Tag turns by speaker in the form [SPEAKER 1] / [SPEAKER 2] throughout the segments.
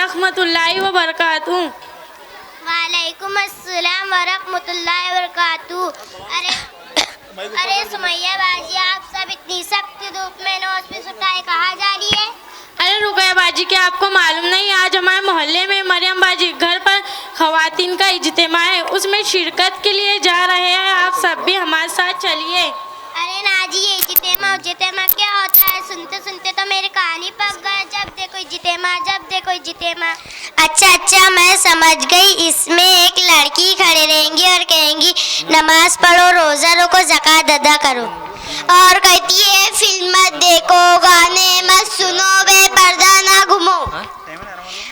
[SPEAKER 1] रहमतुल्लाहि व बरकातुहू।
[SPEAKER 2] वालेकुम अस्सलाम व रहमतुल्लाहि व बरकातुहू। अरे सुमैया बाजी, आप सब इतनी सख्त धूप में नोज पे सुटाए कहाँ जा रही है?
[SPEAKER 1] अरे रुकैया बाजी, क्या आपको मालूम नहीं, आज हमारे मोहल्ले में मरियम बाजी घर पर खवातीन का इज्तिमा है, उसमें शिरकत के लिए जा रहे हैं। आप सब भी हमारे साथ चलिए।
[SPEAKER 2] अरे नाजी, ये इज्तिमा क्या होता है? सुनते सुनते तो मेरे कान ही पक गए। जब देखो इज्तिमा, जब देखो इज्तिमा। अच्छा, मैं समझ गई। इसमें एक लड़की खड़े रहेंगी और कहेंगी नमाज पढ़ो, रोजा रखो, ज़कात अदा करो, और कहती है फिल्म मत देखो, गाने मत सुनो, बेपर्दा ना घूमो,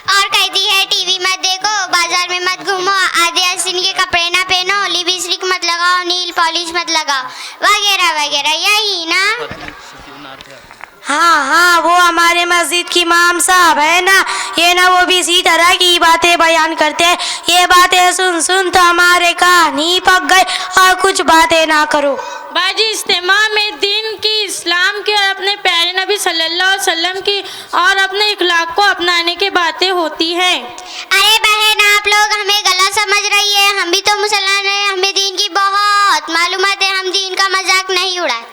[SPEAKER 2] और कहती है टीवी मत देखो, बाजार में मत घूमो, आधे आस्तीन के कपड़े ना पहनो, लिपस्टिक मत लगाओ, नील पॉलिश मत लगाओ, वगैरह वगैरह। यही ना?
[SPEAKER 3] हाँ, वो हमारे मस्जिद की इमाम साहब है ना, ये ना वो भी इसी तरह की बातें बयान करते हैं। ये बातें सुन सुन तो हमारे कान ही पक गए। और कुछ बातें ना करो
[SPEAKER 1] बाजी, इज्तिमा में दीन की, इस्लाम की और अपने प्यारे नबी सल्लल्लाहु अलैहि वसल्लम की और अपने इखलाक को अपनाने की बातें होती हैं।
[SPEAKER 2] अरे बहन, आप लोग हमें गलत समझ रही है। हम भी तो मुसलमान हैं, हमें दीन की बहुत मालूमात है। हम दीन का मजाक नहीं उड़ाए।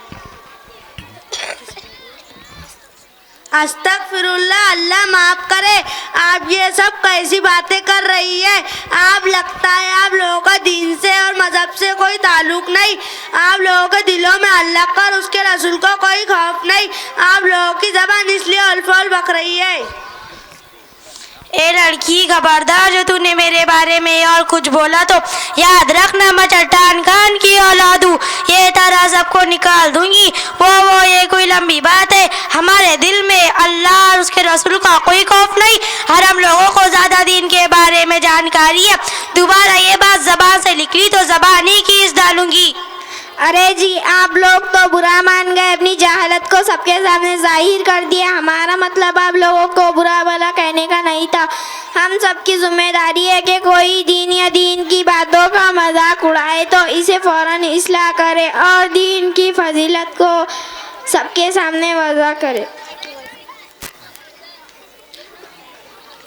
[SPEAKER 3] अस्तगफिरुल्लाह, अल्लाह माफ करे। आप ये सब कैसी बातें कर रही है? आप लगता है आप लोगों का दीन से और मजहब से कोई ताल्लुक नहीं। आप लोगों के दिलों में अल्लाह का और उसके रसूल को कोई खौफ नहीं। आप लोगों की ज़बान इसलिए उलफुल बक रही है। ए लड़की, खबरदार जो तूने मेरे बारे में और कुछ बोला तो याद रखना, मैं चट्टान खान की औलाद हूँ। ये तरह सबको निकाल दूंगी। वो ये कोई लंबी बात है। हमारे दिल में अल्लाह और उसके रसूल का कोई खौफ नहीं, और हम लोगों को ज़्यादा दीन के बारे में जानकारी है। दोबारा ये बात ज़बान से निकली तो ज़बान ही खींच डालूंगी।
[SPEAKER 4] अरे जी, आप लोग तो बुरा मान गए, अपनी जहालत को सबके सामने जाहिर कर दिया। हमारा मतलब आप लोगों को बुरा भला कहने का नहीं था। हम सबकी जिम्मेदारी है कि कोई दीन या दीन की बातों का मजाक उड़ाए तो इसे फौरन इस्लाह करे और दीन की फजीलत को सबके सामने वज़ा करे।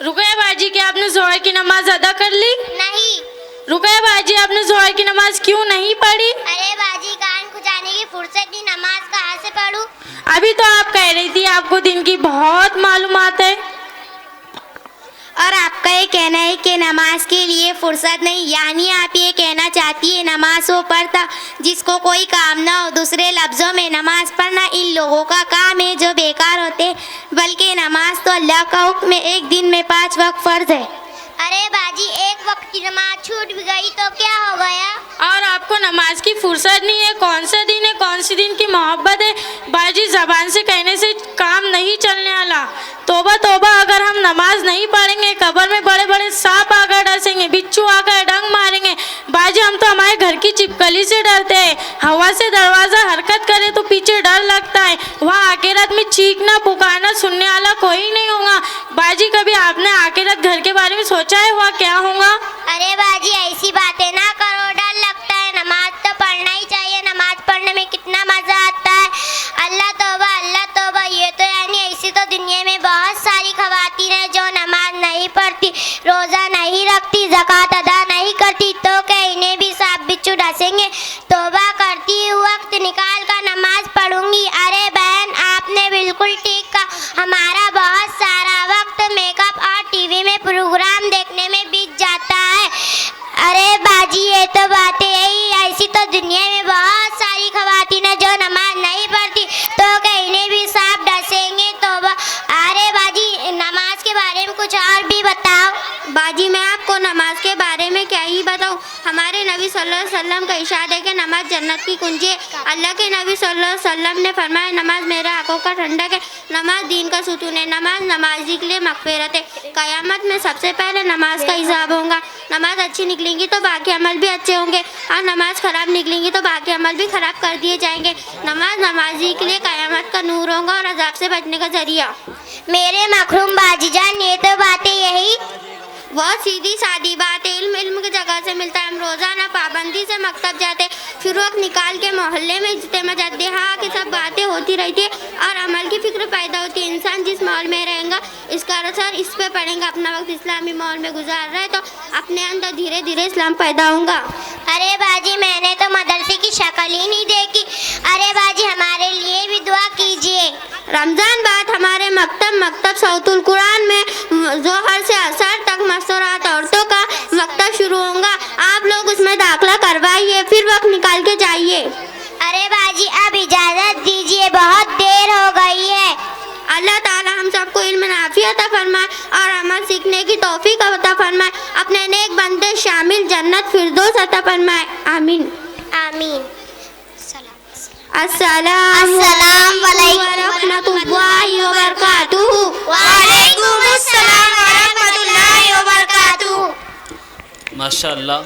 [SPEAKER 1] रुकैया बाजी, क्या आपने ज़ोहर की नमाज अदा कर ली?
[SPEAKER 2] नहीं।
[SPEAKER 1] रुकैया बाजी, आपने ज़ोहर की नमाज क्यों नहीं पढ़ी?
[SPEAKER 2] अरे बाजी, कान खुजाने की फुर्सत नहीं, नमाज कहाँ से पढ़ूं?
[SPEAKER 1] अभी तो आप कह रही थी आपको दिन की बहुत मालूमात है।
[SPEAKER 2] और आपका ये कहना है कि नमाज के लिए फुर्सत नहीं, यानी आप ये कहना चाहती है नमाज वो पढ़ता जिसको कोई काम ना हो। दूसरे लफ्ज़ों में नमाज पढ़ना इन लोगों का काम है जो बेकार होते, बल्कि नमाज तो अल्लाह का हुक्म है, एक दिन में 5 वक्त फ़र्ज है। अरे बाजी, एक वक्त की नमाज छूट भी गई तो क्या हो गया?
[SPEAKER 1] और आपको नमाज की फुर्सत नहीं है? कौन सा दिन है, कौन सी दिन की मोहब्बत है? बाजी, ज़बान से कहने से काम नहीं चलने वाला। तोबा तोबा, अगर हम नमाज नहीं पढ़ेंगे कब्र में बड़े बड़े सांप आकर डसेंगे, बिच्छू आकर डंग मारेंगे। बाजी, हम तो हमारे घर की चिपकली से डरते हैं। हवा से दरवाज़ा हरकत करे तो पीछे डर लगता है। वहाँ आखिरत में चीखना पुकारना सुनने वाला कोई नहीं होगा। बाजी, कभी आपने आखिरत घर के बारे में सोचा है वहाँ क्या होगा?
[SPEAKER 2] अरे बाजी, ऐसी बातें ना करो, डर लगता है। नमाज तो पढ़ना ही चाहिए। नमाज पढ़ने में कितना मज़ा आता है। अल्लाह तौबा, अल्लाह तौबा। ये तो यानी ऐसी तो दुनिया में बहुत सारी ख़वातीन हैं जो नमाज नहीं पढ़ती, रोज़ा नहीं रखती, ज़कात अदा नहीं करती, तो क्या इन्हें भी सांप बिच्छू डसेंगे? तौबा करती हूँ, वक्त निकाल कर नमाज पढ़ूंगी। अरे बहन, आपने बिल्कुल ठीक कहा। हमारा बहुत सारा वक्त मेकअप और टीवी में प्रोग्राम देखने में बीत जाता है। अरे बाजी, ये तो बातें यही, ऐसी तो दुनिया में बहुत सारी ख़वातीन हैं जो नमाज नहीं पढ़ती, तो क्या इन्हें भी सांप डसेंगे? तो अरे बाजी, नमाज के बारे में कुछ और भी बताओ।
[SPEAKER 4] बाजी, मैं आपको नमाज के बारे में क्या ही बताऊँ। हमारे नबी सल्लल्लाहु अलैहि वसल्लम का इरशाद है कि नमाज जन्नत की कुंजी है। अल्लाह के नबी सल्लल्लाहु अलैहि वसल्लम ने फरमाया, नमाज मेरे आंखों का ठंडक है, नमाज दीन का सुतून है, नमाज नमाजी के लिए मग़फ़िरत है। क़यामत में सबसे पहले नमाज का हिसाब होगा। नमाज अच्छी निकलेंगी तो बाकी अमल भी अच्छे होंगे, और नमाज ख़राब निकलेंगी तो बाकी अमल भी ख़राब कर दिए जाएंगे। नमाज नमाजी के लिए क़यामत का नूर होगा और अज़ाब से बचने का ज़रिया।
[SPEAKER 2] मेरे मखरूम बाजीजान, ये तो बातें यही
[SPEAKER 4] बहुत सीधी सादी बात है, इल्म इल्म की जगह से मिलता है। हम रोज़ाना पाबंदी से मकतब जाते, फिर वक्त निकाल के मोहल्ले में इज्तिमा जाते, हाँ कि सब बातें होती रहती है और अमल की फिक्र पैदा होती है। इंसान जिस माहौल में रहेगा इसका असर इस पे पड़ेगा। अपना वक्त इस्लामी माहौल में गुजार रहा है तो अपने अंदर धीरे धीरे इस्लाम पैदा होगा।
[SPEAKER 2] अरे बाजी मैंने तो मदरसे की शक्ल ही नहीं देखी। अरे बाजी हमारे लिए भी दुआ कीजिए।
[SPEAKER 4] रमज़ान बाद हमारे मकतब सौतुल कुरान में जोहर से असर तक मस्तूरात औरतों का मकतब शुरू होगा। आप लोग उसमें दाखिला करवाइए, फिर वक्त निकाल के जाइए।
[SPEAKER 2] अरे बाजी अब इजाज़त दीजिए, बहुत देर हो गई है।
[SPEAKER 4] अल्लाह ताला हम सबको इल्म नाफ़ी अता फरमाए और अमल सीखने की तौफीक अता फरमाए। अपने नेक बंदे शामिल जन्नत फिरदौस अता फरमाए। आमीन
[SPEAKER 2] आमीन।
[SPEAKER 4] अस्सलाम वालेकुम व रहमतुल्लाहि व बरकातुहू।
[SPEAKER 2] वालेकुम अस्सलाम व रहमतुल्लाहि व बरकातुहू।
[SPEAKER 5] माशाअल्लाह।